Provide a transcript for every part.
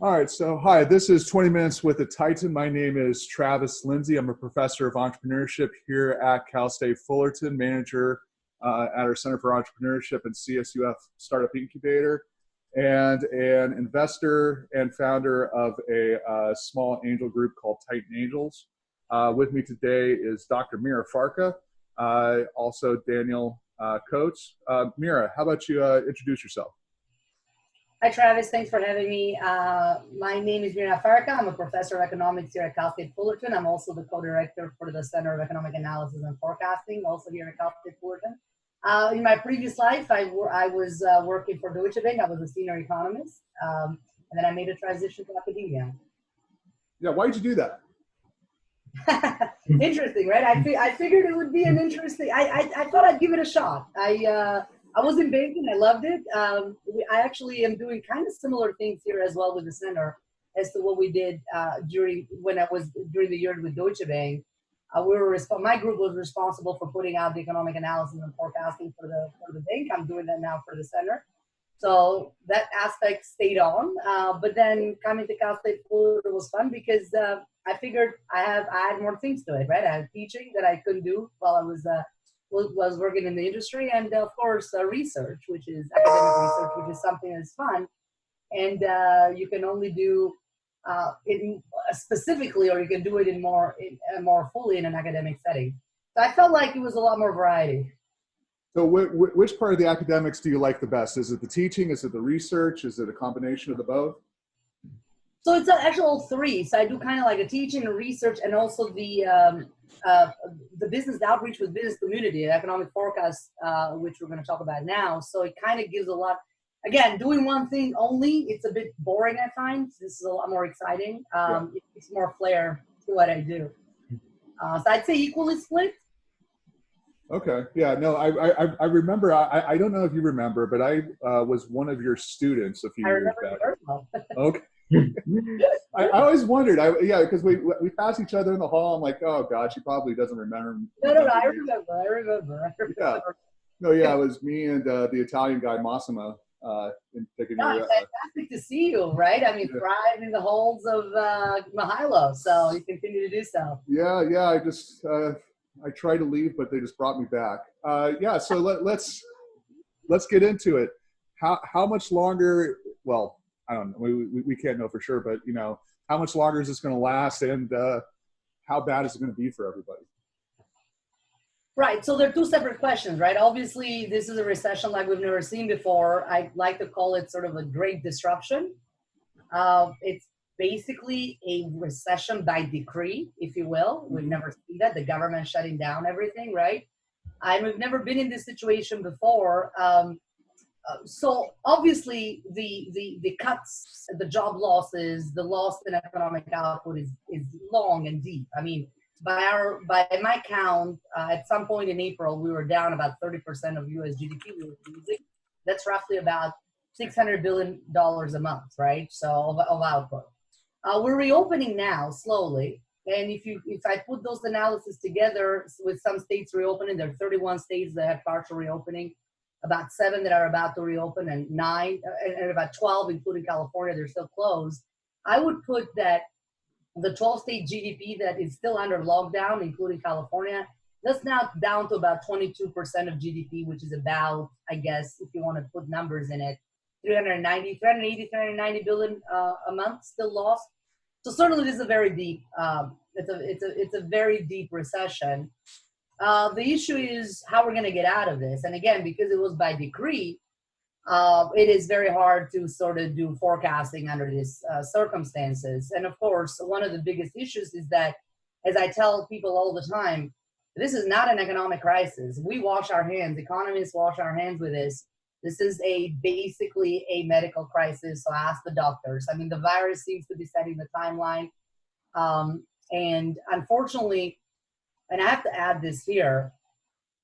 All right, so hi, this is 20 Minutes with a Titan. My name is Travis Lindsay. I'm a professor of entrepreneurship here at Cal State Fullerton, manager at our Center for Entrepreneurship and CSUF Startup Incubator, and an investor and founder of a small angel group called Titan Angels. With me today is Dr. Mira Farka, also Daniel Coates. Mira, how about you introduce yourself? Hi, Travis. Thanks for having me. My name is Mira Farka. I'm a professor of economics here at Cal State Fullerton. I'm also the co-director for the Center of Economic Analysis and Forecasting, also here at Cal State Fullerton. In my previous life, I was working for Deutsche Bank. I was a senior economist, and then I made a transition to academia. Yeah, why did you do that? Interesting, right? I figured it would be an interesting. I thought I'd give it a shot. I was in banking. I loved it. I actually am doing kind of similar things here as well with the center as to what we did during the year with Deutsche Bank. My group was responsible for putting out the economic analysis and forecasting for the bank. I'm doing that now for the center. So that aspect stayed on. But then coming to Cal State Fullerton was fun because I figured I had more things to it, right? I had teaching that I couldn't do while I was working in the industry, and of course research, which is academic research, which is something that's fun, and you can only do it specifically, or you can do it in more fully in an academic setting. So I felt like it was a lot more variety. So which part of the academics do you like the best? Is it the teaching? Is it the research? Is it a combination of the both? So it's actually all three. So I do kind of like the teaching and research, and also the business outreach with business community, economic forecast, which we're going to talk about now. So it kind of gives a lot. Again, doing one thing only, it's a bit boring at times. This is a lot more exciting. It gives more flair to what I do. So I'd say equally split. Okay. Yeah. No, I remember. I don't know if you remember, but I was one of your students a few years back. Well. Okay. I always wondered. Because we passed each other in the hall. I'm like, oh God, she probably doesn't remember. No, I remember. Yeah. No, yeah, it was me and the Italian guy Massimo. It's fantastic to see you, right? I mean, thrive in the halls of Mahalo, so you continue to do so. Yeah. I just I tried to leave, but they just brought me back. So let's get into it. How much longer? Well, I don't know. We can't know for sure, but how much longer is this going to last, and how bad is it going to be for everybody? Right. So they're two separate questions, right? Obviously, this is a recession like we've never seen before. I like to call it sort of a great disruption. It's basically a recession by decree, if you will. We've never seen that. The government shutting down everything, right? We've never been in this situation before. So obviously the cuts, the job losses, the loss in economic output is long and deep. I mean, by my count, at some point in April, we were down about 30% of US GDP we were losing. That's roughly about $600 billion a month, right? So of output. We're reopening now slowly. And if I put those analyses together with some states reopening, there are 31 states that have partial reopening, about 7 that are about to reopen, and 9, and about 12, including California, they're still closed. I would put that the 12-state GDP that is still under lockdown, including California, that's now down to about 22% of GDP, which is about, I guess, if you want to put numbers in it, 390 billion a month still lost. So certainly this is a very deep, it's a very deep recession. The issue is how we're going to get out of this. And again, because it was by decree, it is very hard to sort of do forecasting under these circumstances. And of course, one of the biggest issues is that, as I tell people all the time, this is not an economic crisis. We wash our hands. Economists wash our hands with this. This is basically a medical crisis. So ask the doctors. I mean, the virus seems to be setting the timeline. And unfortunately, and I have to add this here,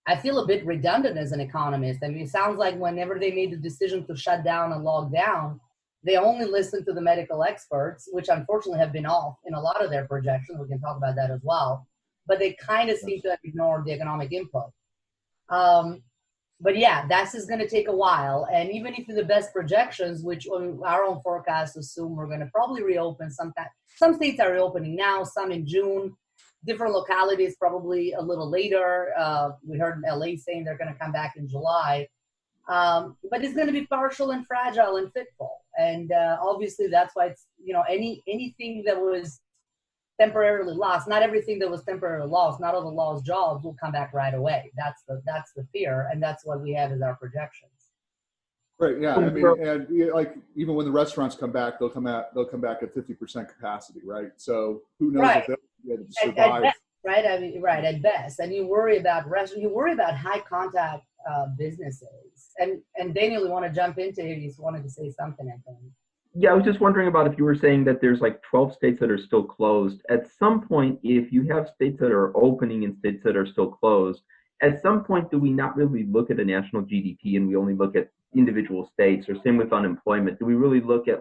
I feel a bit redundant as an economist. I mean, it sounds like whenever they made the decision to shut down and lock down, they only listened to the medical experts, which unfortunately have been off in a lot of their projections. We can talk about that as well. But they kind of seem to have ignored the economic input. But yeah, that's is going to take a while. And even if the best projections, which our own forecasts assume we're going to probably reopen sometime. Some states are reopening now, some in June, different localities probably a little later. We heard LA saying they're going to come back in July. But it's going to be partial and fragile and fitful. And obviously that's why it's, anything that was temporarily lost, not everything that was temporarily lost, not all the lost jobs will come back right away. That's the fear, and that's what we have as our projections. Right. Yeah. I mean, and like even when the restaurants come back, they'll come back at 50% capacity, right? So who knows if they'll be able to survive. At best, right. I mean, right at best, and you worry about restaurants. You worry about high contact businesses. And Daniel, you want to jump into it? You wanted to say something, I think. Yeah, I was just wondering about if you were saying that there's like 12 states that are still closed. At some point, if you have states that are opening and states that are still closed, at some point, do we not really look at a national GDP and we only look at individual states, or same with unemployment? Do we really look at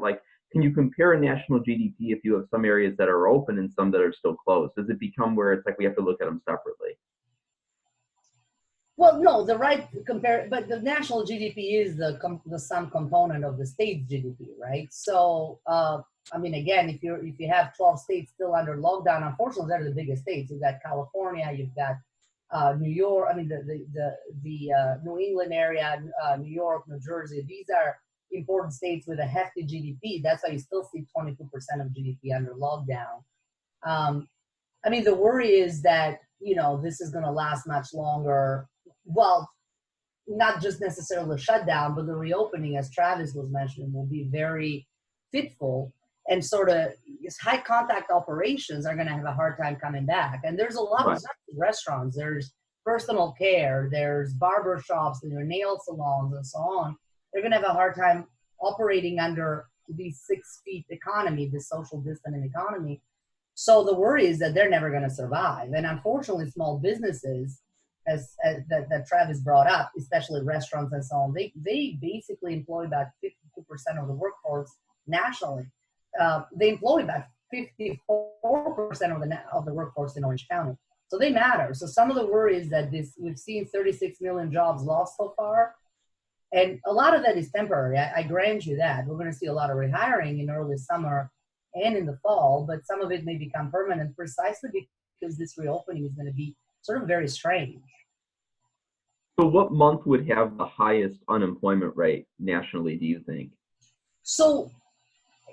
can you compare a national GDP if you have some areas that are open and some that are still closed? Does it become where it's like we have to look at them separately? Well, no, but the national GDP is the sum component of the state's GDP, right? So, I mean, again, if you have 12 states still under lockdown, unfortunately, they're the biggest states. You've got California, you've got New York. I mean, the New England area, New York, New Jersey. These are important states with a hefty GDP. That's why you still see 22% of GDP under lockdown. I mean, the worry is that this is going to last much longer. Well, not just necessarily the shutdown, but the reopening, as Travis was mentioning, will be very fitful, and sort of high contact operations are going to have a hard time coming back. And there's a lot of restaurants, there's personal care, there's barber shops, and there's nail salons, and so on. They're going to have a hard time operating under these 6 feet economy, this social distancing economy. So the worry is that they're never going to survive. And unfortunately, small businesses, that Travis brought up, especially restaurants and so on, they basically employ about 52% of the workforce nationally. They employ about 54% of the workforce in Orange County. So they matter. So some of the worry is that we've seen 36 million jobs lost so far. And a lot of that is temporary. I grant you that. We're going to see a lot of rehiring in early summer and in the fall, but some of it may become permanent precisely because this reopening is going to be sort of very strange. So what month would have the highest unemployment rate nationally, do you think? So,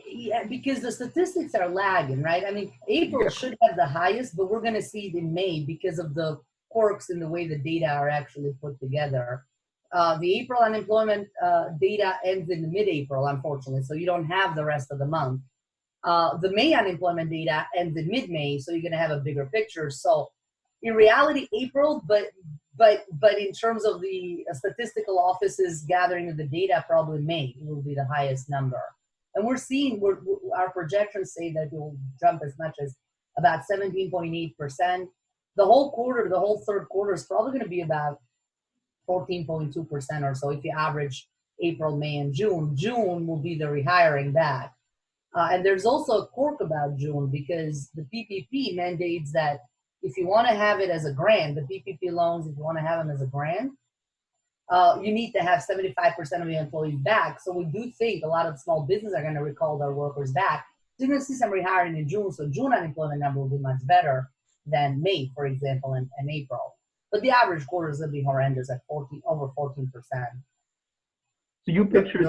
yeah, because the statistics are lagging, right? I mean, April should have the highest, but we're going to see it in May because of the quirks in the way the data are actually put together. The April unemployment data ends in mid-April, unfortunately, so you don't have the rest of the month. The May unemployment data ends in mid-May, so you're going to have a bigger picture. So in reality, April, but in terms of the statistical offices gathering of the data, probably May will be the highest number. And we're seeing, our projections say that it will jump as much as about 17.8%. The whole quarter, the whole third quarter is probably going to be about 14.2% or so if you average April, May, and June. June will be the rehiring back. And there's also a quirk about June because the PPP mandates that if you want to have it as a grant, the PPP loans, if you want to have them as a grant, you need to have 75% of your employees back. So we do think a lot of small businesses are going to recall their workers back. So you're going to see some rehiring in June. So June unemployment number will be much better than May, for example, and April. But the average quarter is going to be horrendous at over 14%. So you picture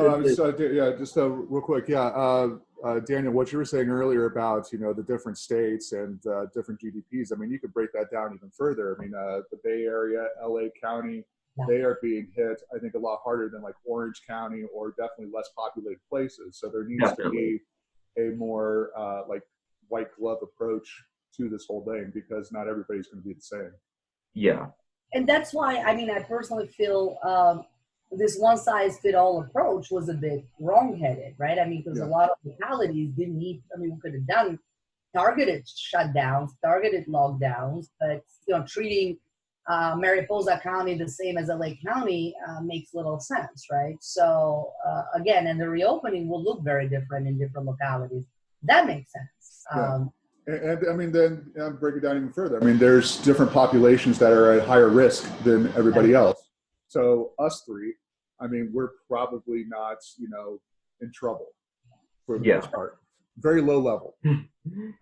just real quick, Daniel, what you were saying earlier about the different states and different GDPs. I mean, you could break that down even further. I mean, the Bay Area, LA County, they are being hit, I think, a lot harder than like Orange County or definitely less populated places. So there needs to be a more like white glove approach to this whole thing because not everybody's going to be the same. Yeah, and that's why I personally feel. This one-size-fit-all approach was a bit wrong-headed, right? I mean, because a lot of localities didn't need, we could have done targeted shutdowns, targeted lockdowns, but, treating Mariposa County the same as LA County makes little sense, right? So, again, and the reopening will look very different in different localities. That makes sense. And I mean, then break it down even further. I mean, there's different populations that are at higher risk than everybody else. So us three, I mean, we're probably not, in trouble for the most part. Very low level.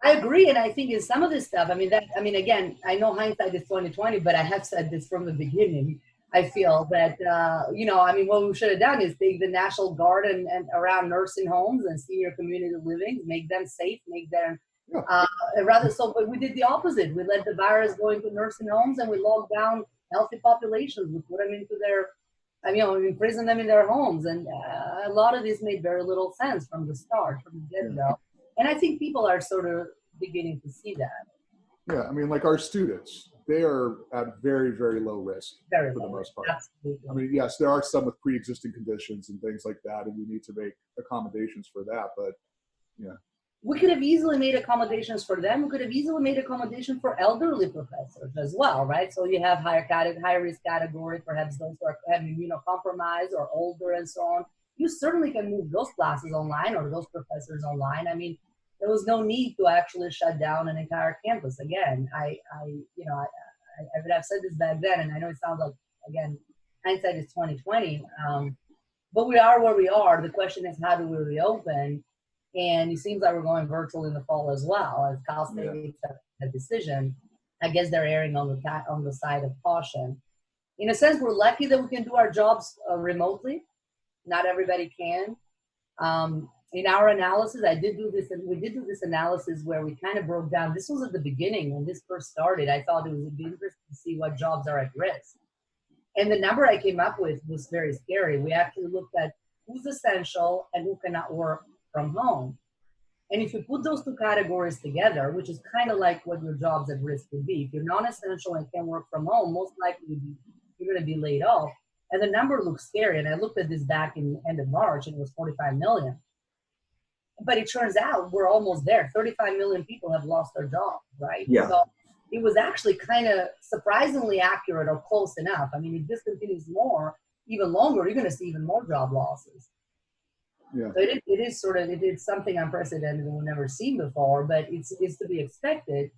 I agree, and I think in some of this stuff, again, I know hindsight is 2020, but I have said this from the beginning. I feel that what we should have done is take the National Guard and around nursing homes and senior community living, make them safe, make them but we did the opposite. We let the virus go into nursing homes and we locked down healthy populations. We put them into imprison them in their homes, and a lot of this made very little sense from the start, from the get-go. And I think people are sort of beginning to see that. Yeah, I mean, like our students, they are at very, very low risk for the most part. Absolutely. I mean, yes, there are some with pre-existing conditions and things like that, and we need to make accommodations for that, but yeah. We could have easily made accommodations for them. We could have easily made accommodation for elderly professors as well, right? So you have higher risk category, perhaps those who are immunocompromised or older and so on. You certainly can move those classes online or those professors online. I mean, there was no need to actually shut down an entire campus. Again, I would have said this back then, and I know it sounds like, again, hindsight is 2020, but we are where we are. The question is, how do we reopen? And it seems like we're going virtual in the fall as well. As Cal State makes that decision, I guess they're erring on the side of caution. In a sense, we're lucky that we can do our jobs remotely. Not everybody can. In our analysis, we did do this analysis where we kind of broke down. This was at the beginning when this first started. I thought it was interesting to see what jobs are at risk. And the number I came up with was very scary. We actually looked at who's essential and who cannot work from home. And if you put those two categories together, which is kind of like what your jobs at risk would be, if you're non-essential and can work from home, most likely you're going to be laid off. And the number looks scary. And I looked at this back in the end of March, and it was 45 million. But it turns out we're almost there. 35 million people have lost their job, right? Yeah. So it was actually kind of surprisingly accurate or close enough. I mean, if this continues even longer, you're going to see even more job losses. Yeah. So it is something unprecedented and we've never seen before, but it's to be expected,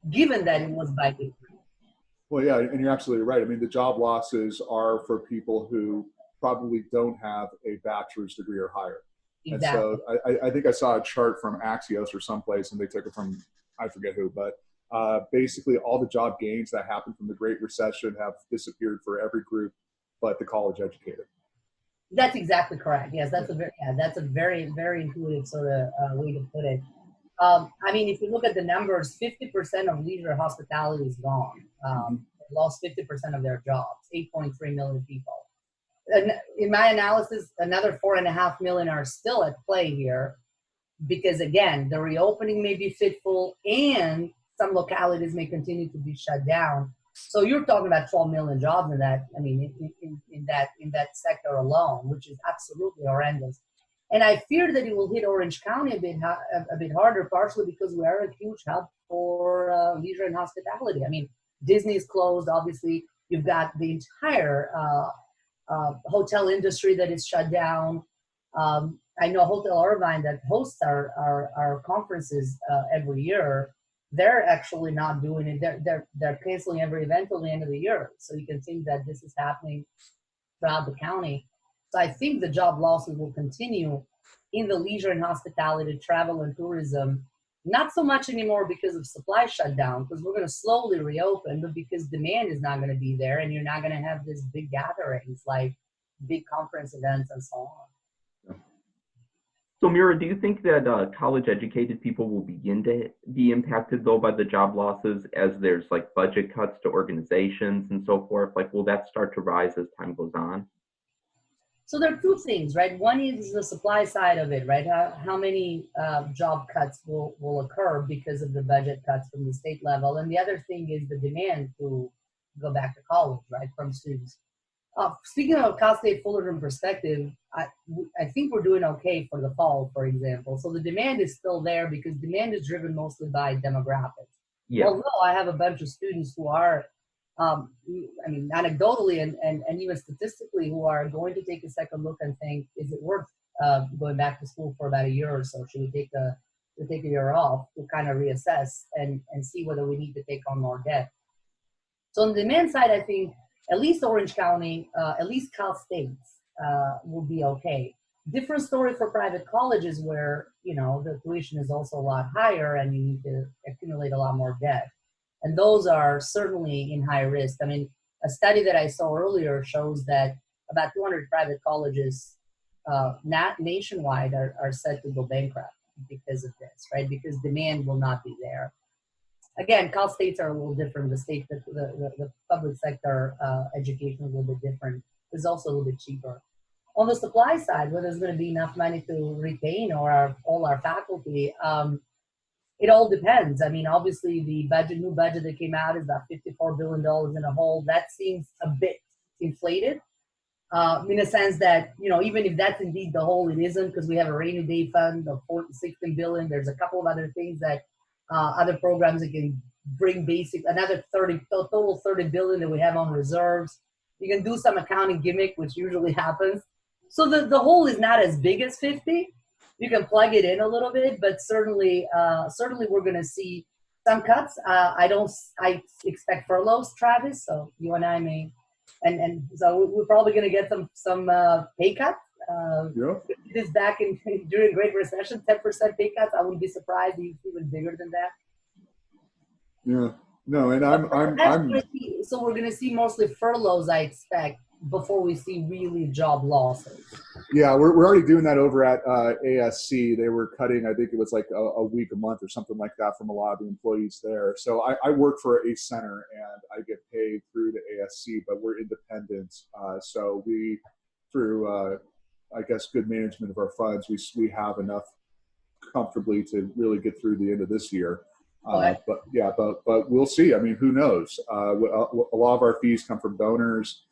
given that it was by degree. Well, yeah, and you're absolutely right. I mean, the job losses are for people who probably don't have a bachelor's degree or higher. Exactly. And so I think I saw a chart from Axios or someplace, and they took it from, I forget who, but basically all the job gains that happened from the Great Recession have disappeared for every group but the college educated. That's exactly correct. Yes, that's a very, very intuitive sort of way to put it. I mean, if you look at the numbers, 50% of leisure hospitality is gone. They lost 50% of their jobs, 8.3 million people. And in my analysis, another 4.5 million are still at play here because, again, the reopening may be fitful and some localities may continue to be shut down. So you're talking about 12 million jobs in that. I mean, in that sector alone, which is absolutely horrendous. And I fear that it will hit Orange County a bit harder, partially because we are a huge hub for leisure and hospitality. I mean, Disney is closed. Obviously, you've got the entire hotel industry that is shut down. I know Hotel Irvine that hosts our conferences every year. They're actually not doing it. They're canceling every event till the end of the year. So you can think that this is happening throughout the county. So I think the job losses will continue in the leisure and hospitality, travel and tourism. Not so much anymore because of supply shutdown, because we're going to slowly reopen, but because demand is not going to be there, and you're not going to have these big gatherings like big conference events and so on. So Mira, do you think that college-educated people will begin to be impacted, though, by the job losses as there's like budget cuts to organizations and so forth? Like, will that start to rise as time goes on? So there are two things, right? One is the supply side of it, right? How many job cuts will occur because of the budget cuts from the state level? And the other thing is the demand to go back to college, right, from students. Speaking of Cal State Fullerton perspective, I think we're doing okay for the fall, for example. So the demand is still there because demand is driven mostly by demographics. Yeah. Although I have a bunch of students who are, anecdotally and even statistically, who are going to take a second look and think, is it worth going back to school for about a year or so? Should we take a year off to kind of reassess and see whether we need to take on more debt? So on the demand side, I think at least Orange County, at least Cal States will be okay. Different story for private colleges where, you know, the tuition is also a lot higher and you need to accumulate a lot more debt. And those are certainly in high risk. I mean, a study that I saw earlier shows that about 200 private colleges nationwide are set to go bankrupt because of this, right? Because demand will not be there. Again, Cal States are a little different. The public sector education is a little bit different. It's also a little bit cheaper. On the supply side, where there's going to be enough money to retain all our faculty, it all depends. I mean, obviously, the new budget that came out is about $54 billion in a hole. That seems a bit inflated, in a sense that, you know, even if that's indeed the whole, it isn't, because we have a rainy day fund of $16 billion. There's a couple of other things that other programs that can bring another total $30 billion that we have on reserves. You can do some accounting gimmick, which usually happens. So the hole is not as big as 50. You can plug it in a little bit, but certainly we're going to see some cuts. I expect furloughs, Travis. So you and I may, and so we're probably going to get some pay cuts. This back during Great Recession, 10% pay cuts. I wouldn't be surprised if it's even bigger than that. Yeah. No, and I'm so we're going to see mostly furloughs, I expect, before we see really job losses. Yeah, we're already doing that over at ASC. They were cutting, I think it was like a week, a month or something like that from a lot of the employees there. So I work for a center and I get paid through the ASC, but we're independent. So we, through, I guess, good management of our funds, we have enough comfortably to really get through the end of this year. But we'll see. I mean, who knows? A lot of our fees come from donors,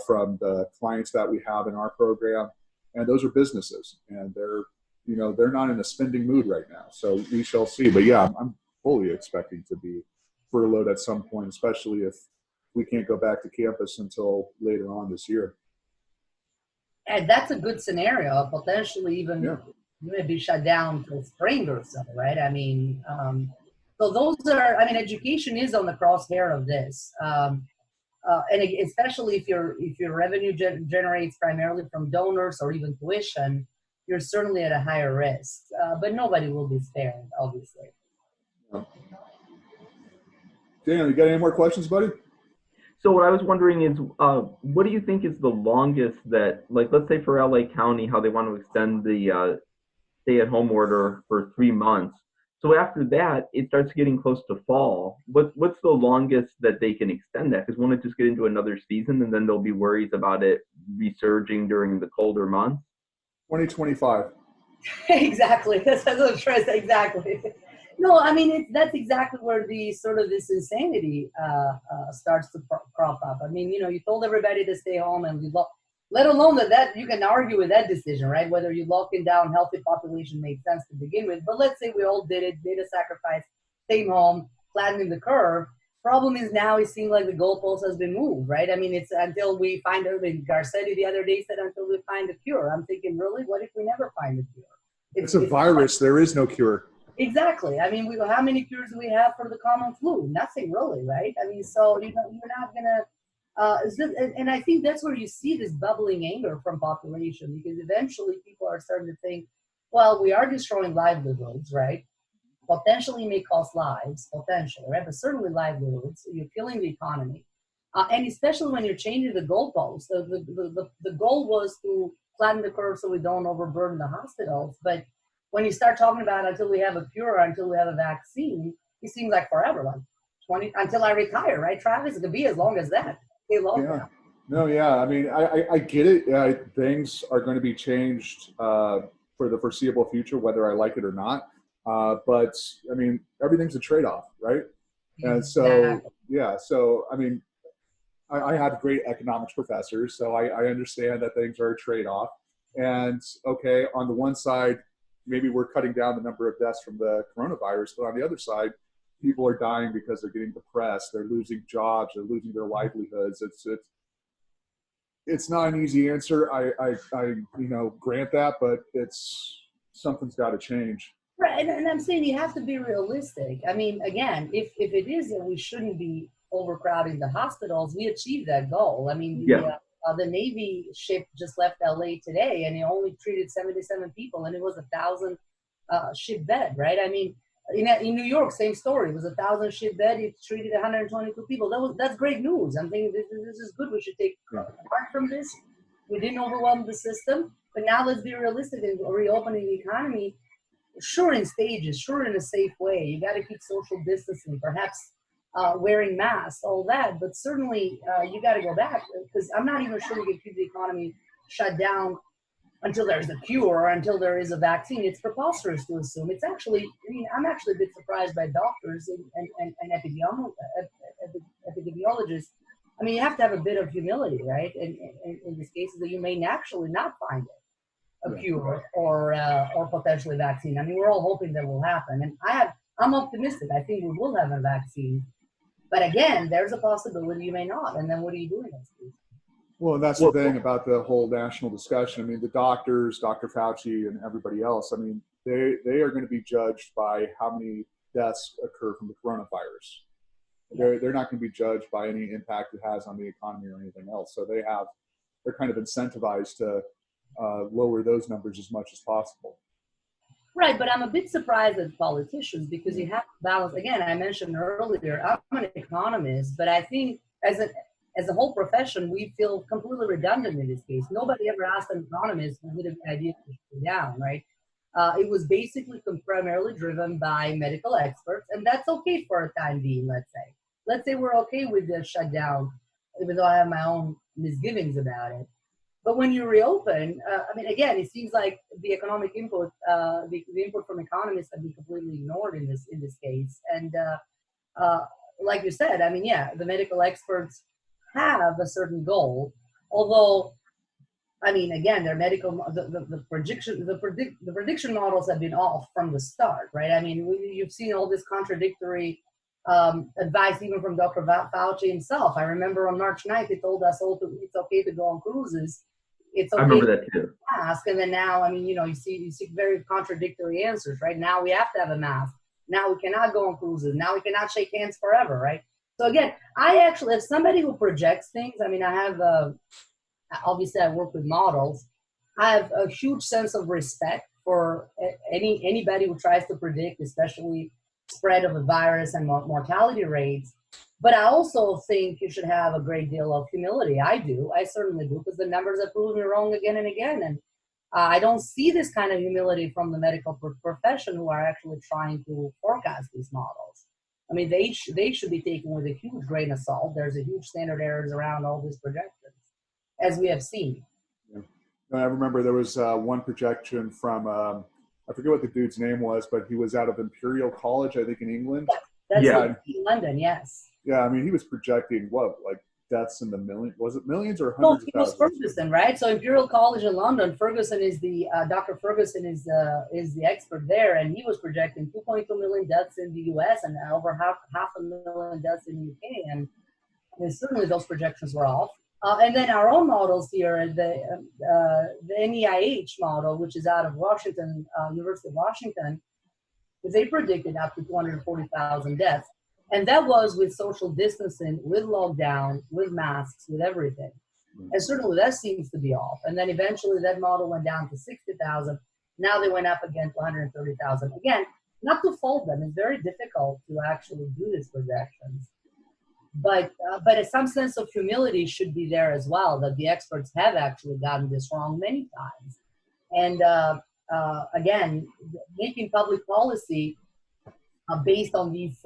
from the clients that we have in our program, and those are businesses, and they're not in a spending mood right now. So we shall see. But yeah, I'm fully expecting to be furloughed at some point, especially if we can't go back to campus until later on this year. And that's a good scenario. Potentially even you may be shut down till spring or so, right? I mean, so those are. I mean, education is on the crosshair of this. And especially if your revenue generates primarily from donors or even tuition, you're certainly at a higher risk. But nobody will be spared, obviously. Daniel, you got any more questions, buddy? So what I was wondering is, what do you think is the longest that, like, let's say for LA County, how they want to extend the stay-at-home order for 3 months. So after that, it starts getting close to fall. What's the longest that they can extend that? Because won't it just get into another season and then there'll be worries about it resurging during the colder months? 2025. Exactly. That's what I'm trying to say. Exactly. No, I mean, that's exactly where the sort of this insanity starts to crop up. I mean, you told everybody to stay home, and let alone that you can argue with that decision, right? Whether you locking down healthy population made sense to begin with. But let's say we all did it, made a sacrifice, staying home, flattening the curve. Problem is now it seems like the goalpost has been moved, right? I mean, it's until we find it. I mean, Garcetti the other day said until we find a cure. I'm thinking, really? What if we never find a cure? It's a virus. There is no cure. Exactly. I mean, how many cures do we have for the common flu? Nothing really, right? I mean, so you're not going to. And I think that's where you see this bubbling anger from population, because eventually people are starting to think, well, we are destroying livelihoods, right? Potentially may cost lives, potentially, right? But certainly livelihoods. You're killing the economy. And especially when you're changing the goalposts. So the goal was to flatten the curve so we don't overburden the hospitals. But when you start talking about until we have a cure, until we have a vaccine, it seems like forever, like 20, until I retire, right, Travis? It could be as long as that. Yeah. No, yeah. I mean, I get it. Things are going to be changed for the foreseeable future, whether I like it or not. But I mean, everything's a trade-off, right? And so, yeah. So, I mean, I have great economics professors, so I understand that things are a trade-off. And okay, on the one side, maybe we're cutting down the number of deaths from the coronavirus, but on the other side, people are dying because they're getting depressed. They're losing jobs. They're losing their livelihoods. It's not an easy answer. I grant that, but something's got to change. Right, and I'm saying you have to be realistic. I mean, again, if it is that we shouldn't be overcrowding the hospitals, we achieved that goal. I mean, the Navy ship just left LA today, and it only treated 77 people, and it was 1,000 ship bed, right? I mean, in New York, same story. It was 1,000 ship bed. It treated 122 people. That's great news. I'm thinking this is good. We should take part from this. We didn't overwhelm the system, but now let's be realistic in reopening the economy. Sure, in stages, sure, in a safe way. You got to keep social distancing, perhaps wearing masks, all that. But certainly, you got to go back, because I'm not even sure we can keep the economy shut down until there's a cure or until there is a vaccine. It's preposterous to assume. It's actually, I mean, I'm actually a bit surprised by doctors and epidemiologists. I mean, you have to have a bit of humility, right? In these cases that you may actually not find a cure or potentially vaccine. I mean, we're all hoping that will happen. And I'm optimistic. I think we will have a vaccine. But again, there's a possibility you may not. And then what do you do in those cases? Well, and that's the thing about the whole national discussion. I mean, the doctors, Dr. Fauci and everybody else, I mean, they are going to be judged by how many deaths occur from the coronavirus. They're not going to be judged by any impact it has on the economy or anything else. So they're kind of incentivized to lower those numbers as much as possible. Right, but I'm a bit surprised at politicians, because you have to balance. Again, I mentioned earlier, I'm an economist, but I think as a whole profession, we feel completely redundant in this case. Nobody ever asked an economist who the idea to shut down, right? It was basically primarily driven by medical experts, and that's okay for a time being, let's say. Let's say we're okay with the shutdown, even though I have my own misgivings about it. But when you reopen, I mean, again, it seems like the economic input, the input from economists have been completely ignored in this case. And like you said, I mean, yeah, the medical experts have a certain goal, although, I mean, again, their medical the prediction models have been off from the start, right? I mean, you've seen all this contradictory advice even from Dr. Fauci himself. I remember on March 9th, he told us all it's okay to go on cruises. It's okay. I remember that too. Mask, and then now, I mean, you see very contradictory answers, right? Now we have to have a mask. Now we cannot go on cruises. Now we cannot shake hands forever, right? So again, I actually, as somebody who projects things, I mean, I have obviously I work with models. I have a huge sense of respect for anybody who tries to predict, especially spread of a virus and mortality rates. But I also think you should have a great deal of humility. I certainly do, because the numbers have proven me wrong again and again. And I don't see this kind of humility from the medical profession, who are actually trying to forecast these models. I mean, they should be taken with a huge grain of salt. There's a huge standard errors around all these projections, as we have seen. Yeah. I remember there was one projection from, I forget what the dude's name was, but he was out of Imperial College, I think, in England. That's in London, yes. Yeah, I mean, he was projecting like deaths in the millions. Was it millions or hundreds of thousands? No, it was Ferguson, right? So Imperial College in London, Ferguson is Dr. Ferguson is the expert there, and he was projecting 2.2 million deaths in the U.S. and over half a million deaths in the U.K. And I mean, certainly those projections were off. And then our own models here, the NEIH model, which is out of Washington, University of Washington, they predicted up to 240,000 deaths. And that was with social distancing, with lockdown, with masks, with everything. And certainly that seems to be off. And then eventually that model went down to 60,000. Now they went up again to 130,000. Again, not to fault them. It's very difficult to actually do these projections. But some sense of humility should be there as well, that the experts have actually gotten this wrong many times. And again, making public policy based on these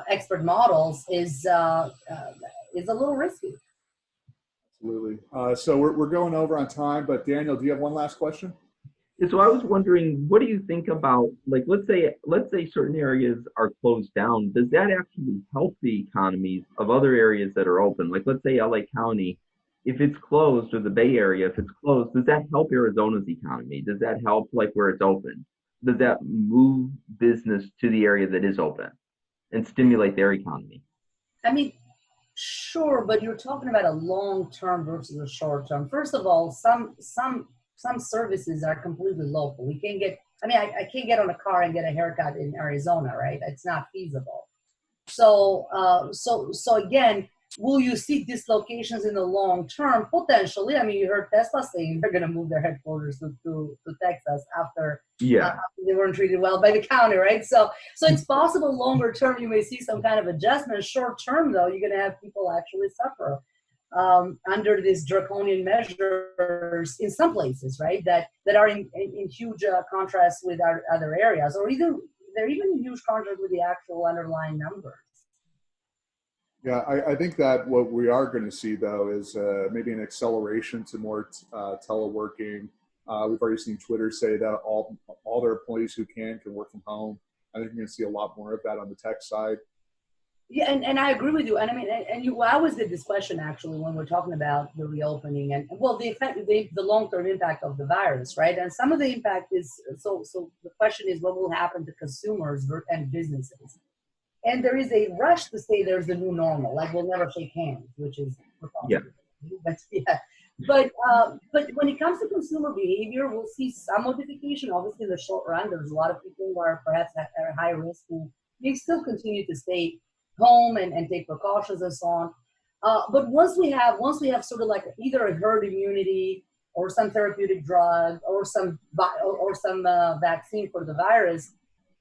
expert models is a little risky. Absolutely. So we're going over on time, but Daniel, do you have one last question? Yeah, so I was wondering, what do you think about, like, let's say certain areas are closed down. Does that actually help the economies of other areas that are open? Like, let's say LA County, if it's closed, or the Bay Area, if it's closed, does that help Arizona's economy? Does that help, like, where it's open? Does that move business to the area that is open and stimulate their economy? I mean, sure, but you're talking about a long-term versus a short-term. First of all, some services are completely local. I can't get on a car and get a haircut in Arizona, right? It's not feasible. So again, will you see dislocations in the long term? Potentially. I mean, you heard Tesla saying they're going to move their headquarters to Texas after they weren't treated well by the county, right? So it's possible longer term you may see some kind of adjustment. Short term, though, you're going to have people actually suffer under these draconian measures in some places, right? That are in huge contrast with our other areas, or either they're even in huge contrast with the actual underlying numbers. Yeah, I think that what we are going to see, though, is maybe an acceleration to more teleworking. We've already seen Twitter say that all their employees who can work from home. I think we're going to see a lot more of that on the tech side. Yeah, and I agree with you. And I mean, I always get this question actually when we're talking about the reopening and well, the effect, the long-term impact of the virus, right? And some of the impact is so the question is what will happen to consumers and businesses. And there is a rush to say there's a new normal, like we'll never shake hands, which is But when it comes to consumer behavior, we'll see some modification. Obviously, in the short run, there's a lot of people who are perhaps at high risk who may still continue to stay home and take precautions and so on. But once we have sort of like either a herd immunity or some therapeutic drug or some vaccine for the virus,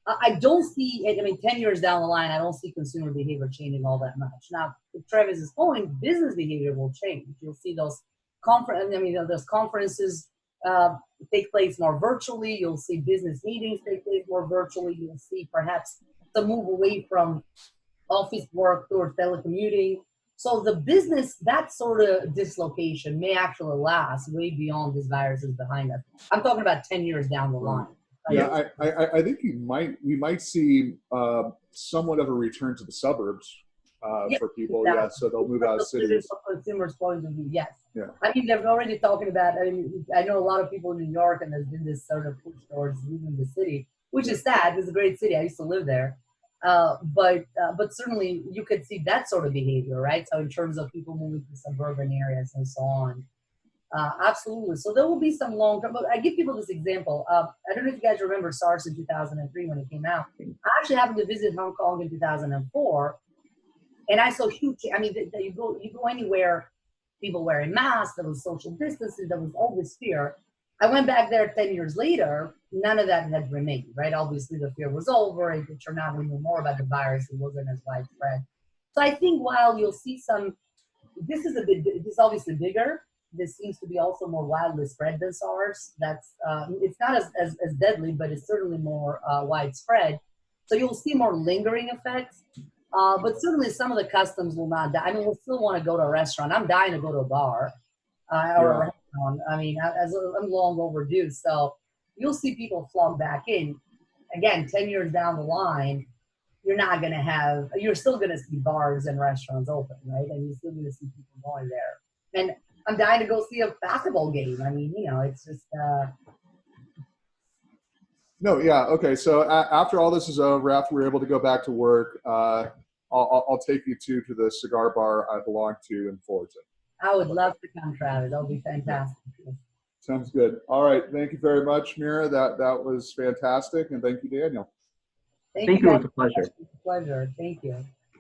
I don't see, I mean, 10 years down the line, I don't see consumer behavior changing all that much. Now, to Travis's point, business behavior will change. You'll see those conferences take place more virtually. You'll see business meetings take place more virtually. You'll see perhaps the move away from office work towards telecommuting. So the business, that sort of dislocation may actually last way beyond this virus is behind us. I'm talking about 10 years down the line. Yeah, I think we might see somewhat of a return to the suburbs for people. Exactly. Yeah, so they'll move out of cities. From consumers' point of view, yes. Yeah. I mean, they're already talking about. I mean, I know a lot of people in New York, and there's been this sort of push towards leaving the city, which is sad. It's a great city. I used to live there. But certainly you could see that sort of behavior, right? So in terms of people moving to suburban areas and so on. Absolutely. So there will be some long-term, but I give people this example. I don't know if you guys remember SARS in 2003 when it came out. I actually happened to visit Hong Kong in 2004, and I saw huge, I mean, you go anywhere, people wearing masks, there was social distancing, there was all this fear. I went back there 10 years later, none of that had remained, right? Obviously the fear was over, it turned out we knew more about the virus, it wasn't as widespread. So I think while you'll see some, this is obviously bigger, this seems to be also more widely spread than SARS. That's it's not as deadly, but it's certainly more widespread. So you'll see more lingering effects. But certainly some of the customs will not die. I mean, we'll still want to go to a restaurant. I'm dying to go to a bar or a restaurant. I mean, I'm long overdue. So you'll see people flock back in. Again, 10 years down the line, you're still going to see bars and restaurants open, right? And you're still going to see people going there. And I'm dying to go see a basketball game. I mean, it's just. No, yeah, okay. So after all this is over, after we're able to go back to work, I'll take you to the cigar bar I belong to in Fullerton. I would love to come, Travis. That would be fantastic. Sounds good. All right. Thank you very much, Mira. That was fantastic. And thank you, Daniel. Thank you. It was a pleasure. It was a pleasure. Thank you.